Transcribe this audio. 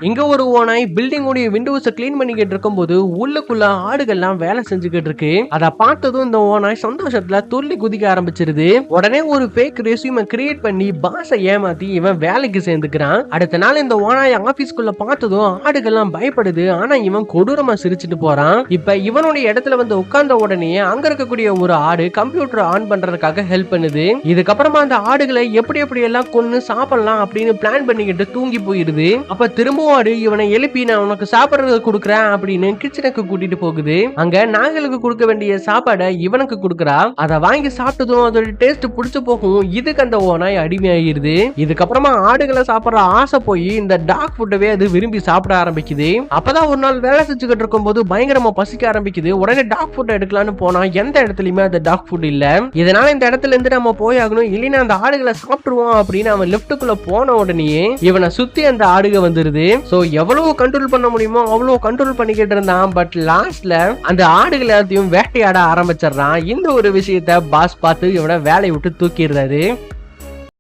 இங்க ஒரு ஓனாய் பில்டிங் உடைய விண்டோஸை கிளீன் பண்ணிக்கிட்டு இருக்கும்போது உள்ளுக்குள்ள ஆடுகள்லாம் வேலை செஞ்சுக்கிட்டு இருக்கு. அதை பார்த்ததும் இந்த ஓனாய் சந்தோஷத்துல துள்ளி குதிக்க ஆரம்பிச்சிருது. உடனே ஒரு ஃபேக் ரெஸ்யூமை கிரியேட் பண்ணி பாஸை ஏமாத்தி இவன் வேலைக்கு சேர்ந்துக்கிறான். அடுத்த நாள் இந்த ஓனாய் ஆபீஸ்க்குள்ள பார்த்ததும் ஆடுகள்லாம் பயப்படுது. ஆனா இவன் கொடூரமா சிரிச்சுட்டு போறான். இப்ப இவனுடைய இடத்துல வந்து உட்கார்ந்த உடனே அங்க இருக்கக்கூடிய ஒரு ஆடு கம்ப்யூட்டர் ஆன் பண்றதுக்காக ஹெல்ப் பண்ணுது. இதுக்கப்புறமா அந்த ஆடுகளை எப்படி எப்படி எல்லாம் கொன்னு சாப்பிடலாம் அப்படின்னு பிளான் பண்ணிக்கிட்டு தூங்கி போயிருது. அப்ப திரும்ப ஆடு இவனை எழுப்பி நான் உனக்கு சாப்பிடுறது கொடுக்குறேன் அப்படின்னு கிச்சனுக்கு கூட்டிட்டு போகுது. அங்க நாய்களுக்கு கொடுக்க வேண்டிய சாப்பாடை இவனுக்கு கொடுக்குறா. அதை வாங்கி சாப்பிட்டதும் அதோட டேஸ்ட் பிடிச்சு போகும். இதுக்கு அந்த ஓனாய் அடிமையாயிருது. இதுக்கப்புறமா ஆடுகளை சாப்பிடுற ஆசை போய் இந்த டாக் ஃபுட்டவே அது விரும்பி சாப்பிட ஆரம்பிக்குது. அப்பதான் ஒரு நாள் வேலை செஞ்சுக்கிட்டு இருக்கும் போது பயங்கரமா பசிக்க ஆரம்பிக்குது. உடனே டாக் ஃபுட் எடுக்கலான்னு போனா எந்த இடத்துலயுமே அந்த டாக் ஃபுட் இல்ல. இதனால இந்த இடத்துல இருந்து நம்ம போயாகணும், இல்லைன்னா அந்த ஆடுகளை சாப்பிட்டுருவோம் அப்படின்னு அவன் லெப்டுக்குள்ள போன உடனே இவனை சுத்தி அந்த ஆடுக வந்துருது. சோ எவ்வளவு கண்ட்ரோல் பண்ண முடியுமோ அவ்வளவு கண்ட்ரோல் பண்ணிக்கிட்டு இருந்தான். பட் லாஸ்ட்ல அந்த ஆடுகள் எல்லாத்தையும் வேட்டையாட ஆரம்பிச்சிடறான். இந்த ஒரு விஷயத்த பாஸ் பார்த்து இவனை வேலையை விட்டு தூக்கிடுறாரு.